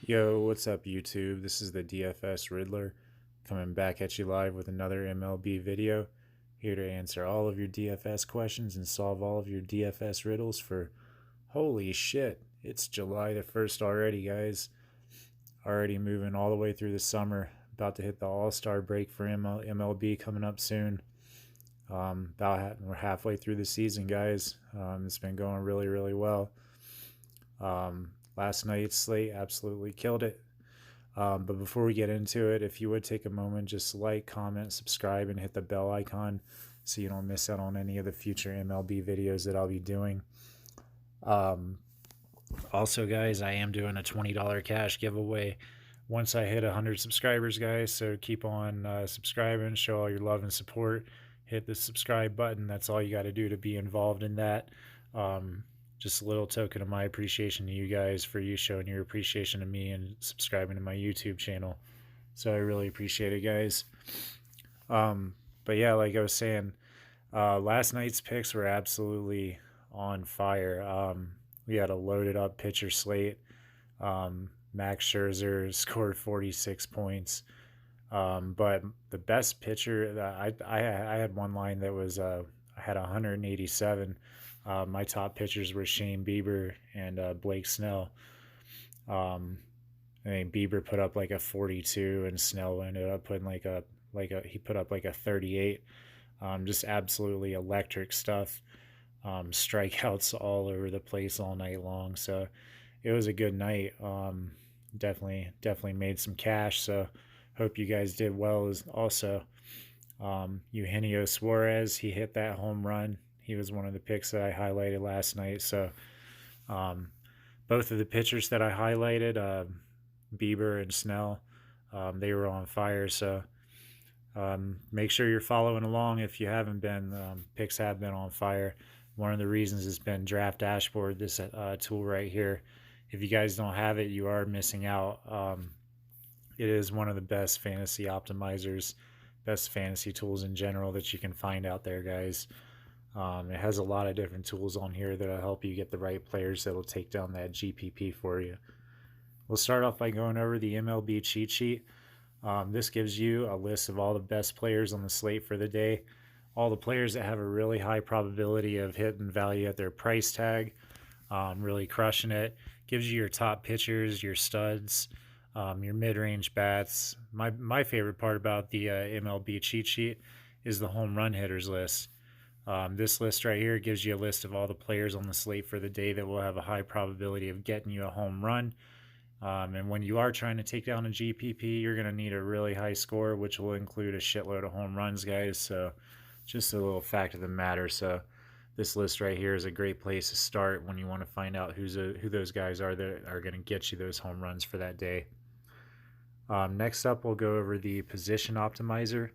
Yo, what's up, YouTube? This is the Dfs Riddler coming back at you live with another MLB video. Here to answer all of your DFS questions and solve all of your DFS riddles for holy shit. It's July the 1st already, guys. Already moving all the way through the summer. About to hit the All-Star break for MLB coming up soon. We're halfway through the season, guys. It's been going really, really well. Last night's slate absolutely killed it. But before we get into it, if you would take a moment, just like, comment, subscribe, and hit the bell icon so you don't miss out on any of the future MLB videos that I'll be doing. Also, guys, I am doing a $20 cash giveaway once I hit 100 subscribers, guys. So keep on subscribing, show all your love and support. Hit the subscribe button. That's all you got to do to be involved in that. Just a little token of my appreciation to you guys for you showing your appreciation to me and subscribing to my YouTube channel. So I really appreciate it, guys. But yeah, like I was saying, last night's picks were absolutely on fire. We had a loaded up pitcher slate. Max Scherzer scored 46 points. But the best pitcher, I had one line that was I had 187. My top pitchers were Shane Bieber and Blake Snell. I mean, Bieber put up like a 42, and Snell ended up putting he put up like a 38. Just absolutely electric stuff. Strikeouts all over the place all night long. So it was a good night. Definitely made some cash. So hope you guys did well. Also, Eugenio Suarez, he hit that home run. He was one of the picks that I highlighted last night. So both of the pitchers that I highlighted, Bieber and Snell, they were on fire. So make sure you're following along if you haven't been. Picks have been on fire. One of the reasons has been Draft Dashboard, this tool right here. If you guys don't have it, you are missing out. It is one of the best fantasy optimizers, best fantasy tools in general that you can find out there, guys. It has a lot of different tools on here that'll help you get the right players that'll take down that GPP for you. We'll start off by going over the MLB cheat sheet. This gives you a list of all the best players on the slate for the day, all the players that have a really high probability of hitting value at their price tag, really crushing it. Gives you your top pitchers, your studs, your mid-range bats. My favorite part about the MLB cheat sheet is the home run hitters list. This list right here gives you a list of all the players on the slate for the day that will have a high probability of getting you a home run. And when you are trying to take down a GPP, you're going to need a really high score, which will include a shitload of home runs, guys. So just a little fact of the matter. So this list right here is a great place to start when you want to find out who those guys are that are going to get you those home runs for that day. Next up, we'll go over the position optimizer.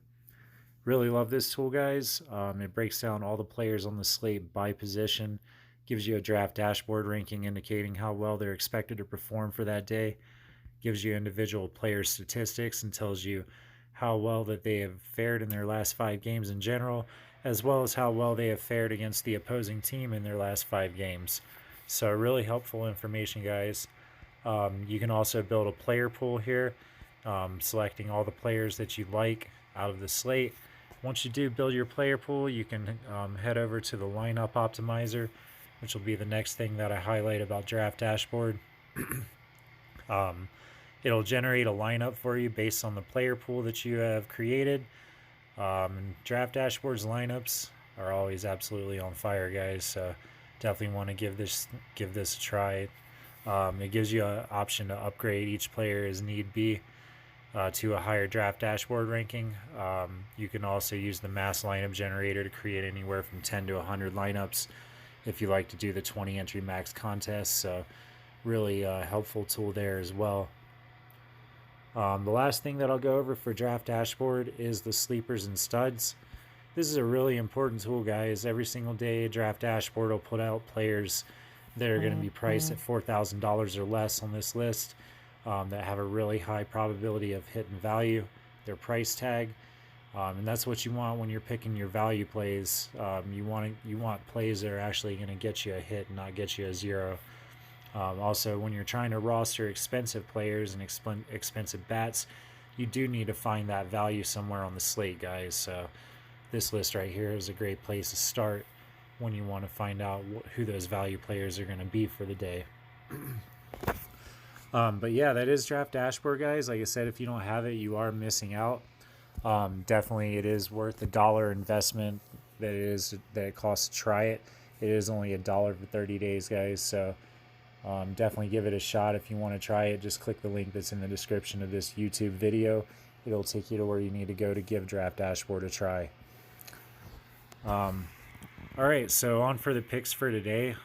Really love this tool, guys. It breaks down all the players on the slate by position, gives you a draft dashboard ranking indicating how well they're expected to perform for that day, gives you individual player statistics and tells you how well that they have fared in their last 5 games in general, as well as how well they have fared against the opposing team in their last 5 games. So really helpful information, guys. You can also build a player pool here, selecting all the players that you like out of the slate. Once you do build your player pool, you can head over to the lineup optimizer, which will be the next thing that I highlight about Draft Dashboard. It'll generate a lineup for you based on the player pool that you have created. And Draft Dashboard's lineups are always absolutely on fire, guys. So definitely want to give this a try. It gives you an option to upgrade each player as need be. To a higher draft dashboard ranking. You can also use the mass lineup generator to create anywhere from 10 to 100 lineups if you like to do the 20 entry max contest. So really helpful tool there as well. The last thing that I'll go over for draft dashboard is the sleepers and studs. This is a really important tool, guys. Every single day draft dashboard will put out players that are going to be priced at $4,000 or less on this list. That have a really high probability of hitting value, their price tag, and that's what you want when you're picking your value plays. You want plays that are actually going to get you a hit and not get you a zero. Also, when you're trying to roster expensive players and expensive bats, you do need to find that value somewhere on the slate, guys. So this list right here is a great place to start when you want to find out who those value players are going to be for the day. But yeah, that is Draft Dashboard, guys. Like I said, if you don't have it, you are missing out. Definitely, it is worth the $1 investment that it costs to try it. It is only $1 for 30 days, guys. So definitely give it a shot if you want to try it. Just click the link that's in the description of this YouTube video. It'll take you to where you need to go to give Draft Dashboard a try. All right, so on for the picks for today.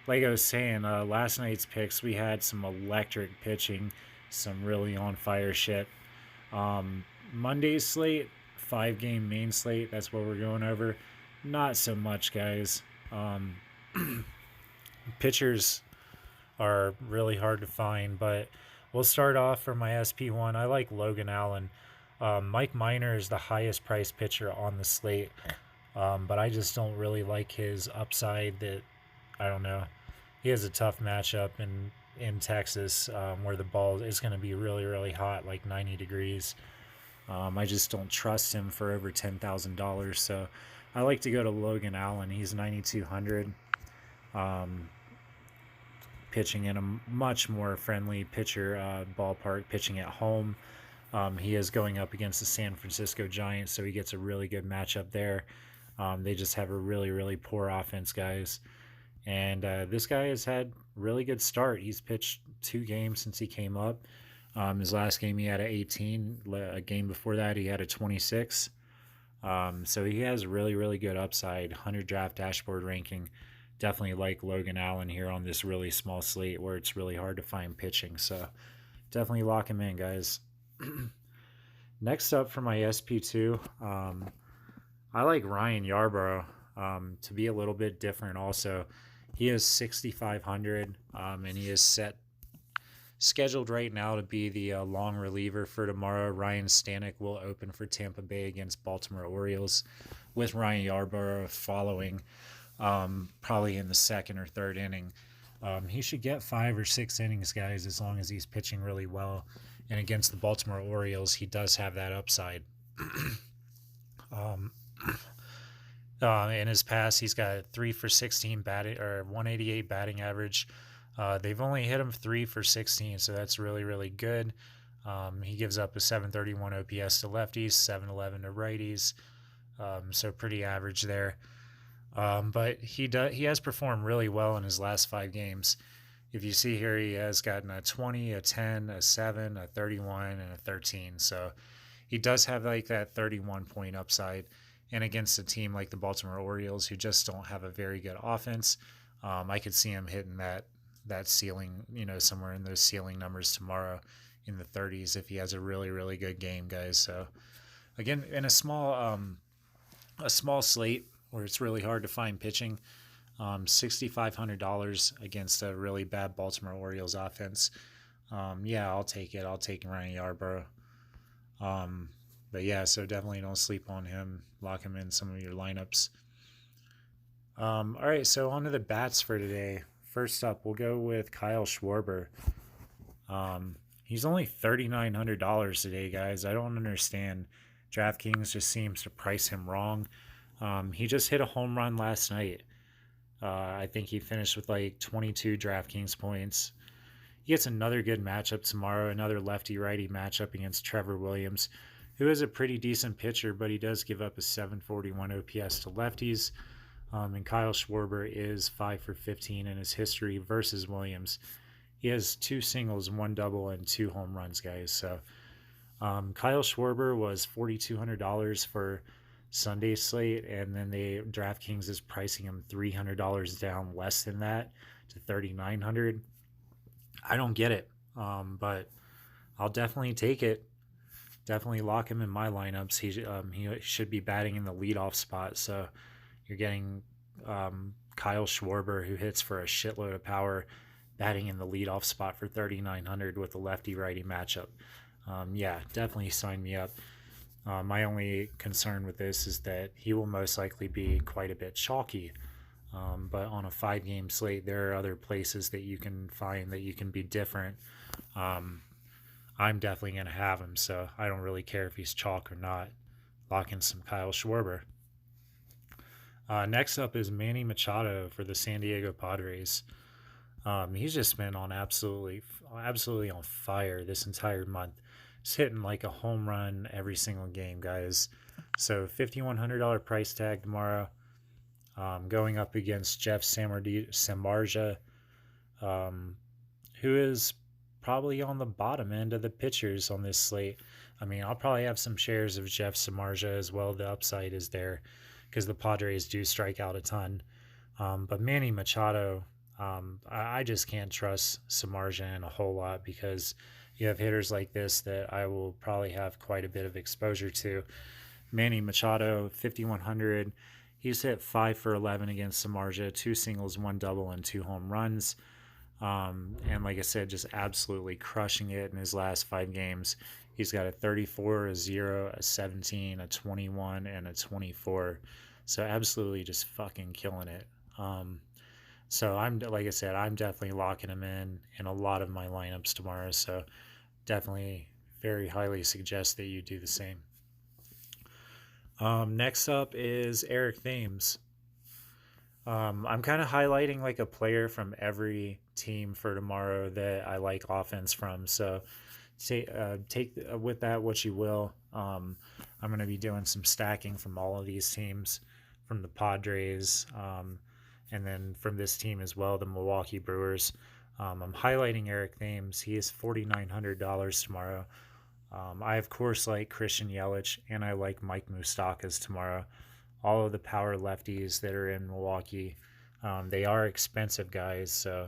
Like I was saying, last night's picks, we had some electric pitching, some really on fire shit. Monday's slate, 5-game main slate, that's what we're going over. Not so much, guys. Pitchers are really hard to find, but we'll start off for my SP1. I like Logan Allen. Mike Minor is the highest priced pitcher on the slate, but I just don't really like his upside. That I don't know. He has a tough matchup in Texas, where the ball is going to be really, really hot, like 90 degrees. I just don't trust him for over $10,000. So I like to go to Logan Allen. He's 9,200. Pitching in a much more friendly pitcher ballpark, pitching at home. He is going up against the San Francisco Giants, so he gets a really good matchup there. They just have a really, really poor offense, guys. And this guy has had really good start. He's pitched 2 games since he came up. His last game he had a 18. A game before that he had a 26. So he has really, really good upside. 100 Draft Dashboard ranking. Definitely like Logan Allen here on this really small slate where it's really hard to find pitching. So definitely lock him in, guys. Next up for my SP2, I like Ryan Yarbrough to be a little bit different also. He is 6,500, and he is scheduled right now to be the long reliever for tomorrow. Ryan Stanek will open for Tampa Bay against Baltimore Orioles, with Ryan Yarbrough following probably in the 2nd or 3rd inning. He should get 5 or 6 innings, guys, as long as he's pitching really well. And against the Baltimore Orioles, he does have that upside. In his past, he's got 3 for 16 batting, or 188 batting average. They've only hit him 3 for 16, so that's really, really good. He gives up a 731 OPS to lefties, 711 to righties, so pretty average there. But he has performed really well in his last 5 games. If you see here, he has gotten a 20, a 10, a 7, a 31, and a 13. So he does have like that 31-point upside. And against a team like the Baltimore Orioles, who just don't have a very good offense, I could see him hitting that ceiling, somewhere in those ceiling numbers tomorrow in the 30s if he has a really, really good game, guys. So again, in a small slate where it's really hard to find pitching, $6,500 against a really bad Baltimore Orioles offense. Yeah, I'll take it. I'll take Ryan Yarbrough. But yeah, so definitely don't sleep on him. Lock him in some of your lineups. All right, so on to the bats for today. First up, we'll go with Kyle Schwarber. He's only $3,900 today, guys. I don't understand. DraftKings just seems to price him wrong. He just hit a home run last night. I think he finished with like 22 DraftKings points. He gets another good matchup tomorrow, another lefty-righty matchup against Trevor Williams, who is a pretty decent pitcher, but he does give up a 741 OPS to lefties. And Kyle Schwarber is 5 for 15 in his history versus Williams. He has 2 singles, 1 double, and 2 home runs, guys. So Kyle Schwarber was $4,200 for Sunday's slate, and then DraftKings is pricing him $300 down less than that to $3,900. I don't get it, but I'll definitely take it. Definitely lock him in my lineups. He should be batting in the leadoff spot, so you're getting Kyle Schwarber, who hits for a shitload of power, batting in the leadoff spot for $3,900 with a lefty-righty matchup. Yeah, definitely sign me up. My only concern with this is that he will most likely be quite a bit chalky. But on a 5-game slate, there are other places that you can find that you can be different. Um, I'm definitely going to have him, so I don't really care if he's chalk or not. Lock in some Kyle Schwarber. Next up is Manny Machado for the San Diego Padres. He's just been on absolutely on fire this entire month. He's hitting like a home run every single game, guys. So $5,100 price tag tomorrow. Going up against Jeff Samardzija, who is probably on the bottom end of the pitchers on this slate. I mean, I'll probably have some shares of Jeff Samardzija as well. The upside is there because the Padres do strike out a ton. But Manny Machado, I just can't trust Samardzija in a whole lot because you have hitters like this that I will probably have quite a bit of exposure to. Manny Machado, 5,100. He's hit 5 for 11 against Samardzija, 2 singles, 1 double, and 2 home runs. And like I said, just absolutely crushing it in his last 5 games. He's got a 34, a 0, a 17, a 21, and a 24. So absolutely just fucking killing it. So like I said, I'm definitely locking him in a lot of my lineups tomorrow. So definitely very highly suggest that you do the same. Next up is Eric Thames. I'm kind of highlighting like a player from every team for tomorrow that I like offense from. So take with that what you will. I'm going to be doing some stacking from all of these teams, from the Padres, and then from this team as well, the Milwaukee Brewers. I'm highlighting Eric Thames. He is $4,900 tomorrow. I, of course, like Christian Yelich, and I like Mike Moustakas tomorrow. All of the power lefties that are in Milwaukee. They are expensive guys, so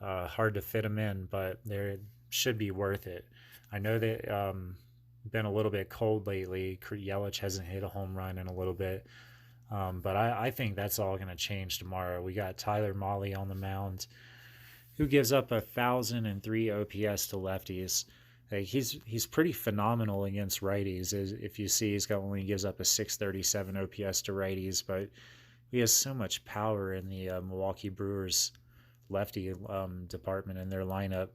hard to fit them in, but they should be worth it. I know that been a little bit cold lately. Yelich hasn't hit a home run in a little bit, but I think that's all going to change tomorrow. We got Tyler Mahle on the mound, who gives up 1,003 OPS to lefties. He's pretty phenomenal against righties. If you see, he's got only gives up a 637 OPS to righties, but he has so much power in the Milwaukee Brewers lefty department in their lineup.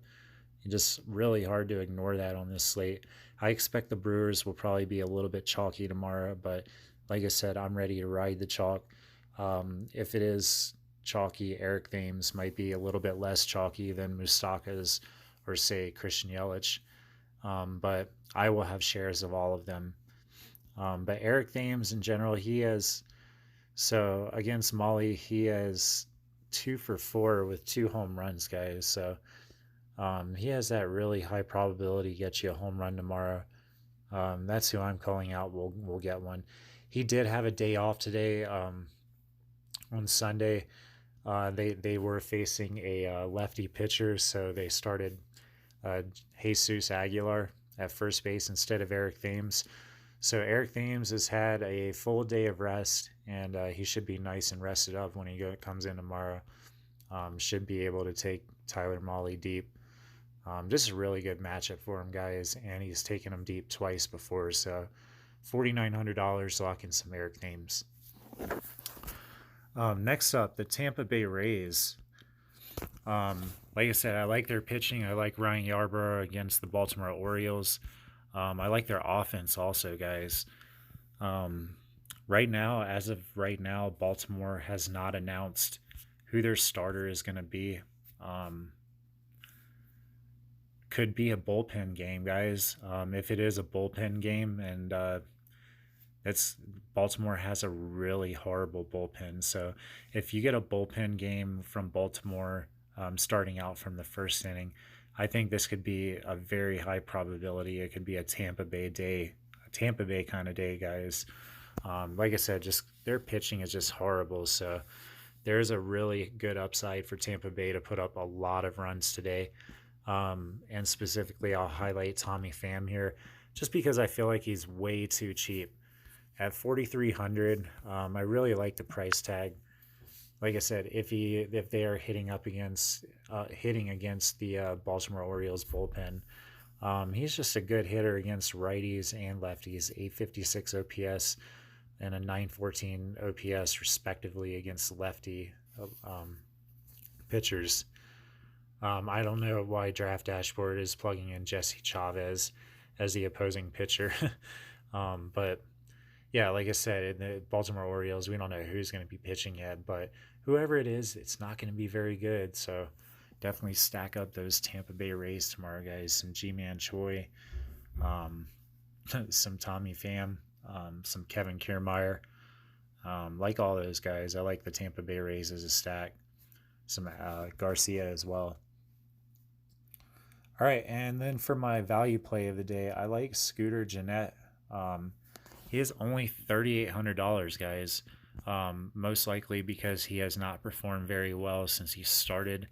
It's just really hard to ignore that on this slate. I expect the Brewers will probably be a little bit chalky tomorrow, but like I said, I'm ready to ride the chalk. If it is chalky, Eric Thames might be a little bit less chalky than Moustakas or say Christian Yelich. But I will have shares of all of them. But Eric Thames in general, so against Mahle, he has 2 for 4 with 2 home runs, guys. So he has that really high probability to get you a home run tomorrow. That's who I'm calling out. We'll get one. He did have a day off today. On Sunday, they were facing a lefty pitcher, so they started Jesus Aguilar at first base instead of Eric Thames. So Eric Thames has had a full day of rest, and he should be nice and rested up when he comes in tomorrow. Should be able to take Tyler Mahle deep. Just a really good matchup for him, guys, and he's taken him deep twice before. So $4,900, lock in some Eric Thames. Next up, the Tampa Bay Rays. Like I said, I like their pitching. I like Ryan Yarbrough against the Baltimore Orioles. I like their offense also, guys. As of right now, Baltimore has not announced who their starter is going to be. Could be a bullpen game, guys. If it is a bullpen game, and Baltimore has a really horrible bullpen. So if you get a bullpen game from Baltimore starting out from the first inning, I think this could be a very high probability. It could be a Tampa Bay kind of day, guys. Like I said, just their pitching is just horrible. So there's a really good upside for Tampa Bay to put up a lot of runs today. And specifically, I'll highlight Tommy Pham here, just because I feel like he's way too cheap. At 4,300, I really like the price tag. Like I said, if they are hitting against the Baltimore Orioles bullpen, he's just a good hitter against righties and lefties. 856 OPS and a 914 OPS respectively against lefty pitchers. I don't know why Draft Dashboard is plugging in Jesse Chavez as the opposing pitcher. But yeah, like I said, in the Baltimore Orioles, we don't know who's going to be pitching yet, but whoever it is, it's not going to be very good. So definitely stack up those Tampa Bay Rays tomorrow, guys. Some G-Man Choi, some Tommy Pham, some Kevin Kiermaier. Like all those guys, I like the Tampa Bay Rays as a stack. Some Garcia as well. All right, and then for my value play of the day, I like Scooter Gennett. He is only $3,800, guys. Most likely because he has not performed very well since he started.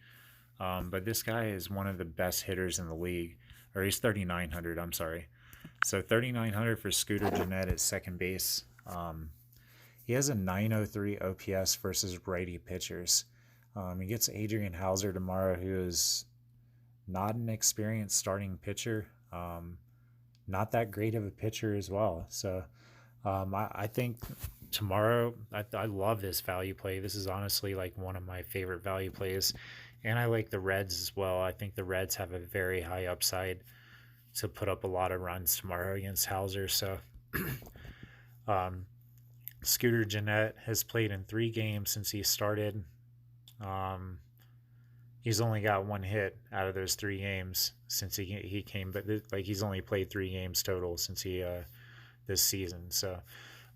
But this guy is one of the best hitters in the league. Or he's 3,900, I'm sorry. So 3,900 for Scooter Gennett at second base. He has a 903 OPS versus righty pitchers. He gets Adrian Hauser tomorrow, who is not an experienced starting pitcher. Not that great of a pitcher as well. So I think tomorrow, I love this value play. This is honestly like one of my favorite value plays. And I like the Reds as well. I think the Reds have a very high upside to put up a lot of runs tomorrow against Hauser. So Scooter Gennett has played in 3 games since he started. He's only got 1 hit out of those 3 games since he came, but like he's only played 3 games total since he this season. So,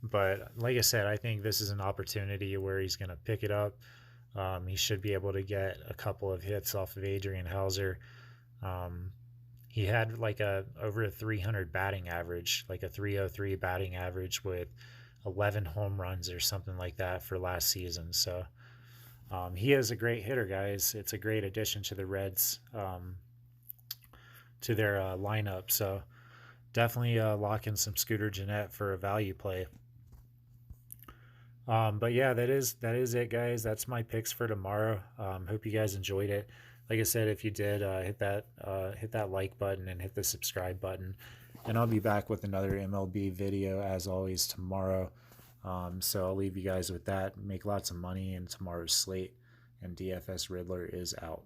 but like I said, I think this is an opportunity where he's going to pick it up. He should be able to get a couple of hits off of Adrian Hauser. He had like over a 300 batting average, like a 303 batting average with 11 home runs or something like that for last season. So he is a great hitter, guys. It's a great addition to the Reds, to their lineup. So definitely lock in some Scooter Gennett for a value play. But yeah, that is it, guys. That's my picks for tomorrow. Hope you guys enjoyed it. Like I said, if you did, hit that like button and hit the subscribe button. And I'll be back with another MLB video as always tomorrow. So I'll leave you guys with that. Make lots of money in tomorrow's slate. And DFS Riddler is out.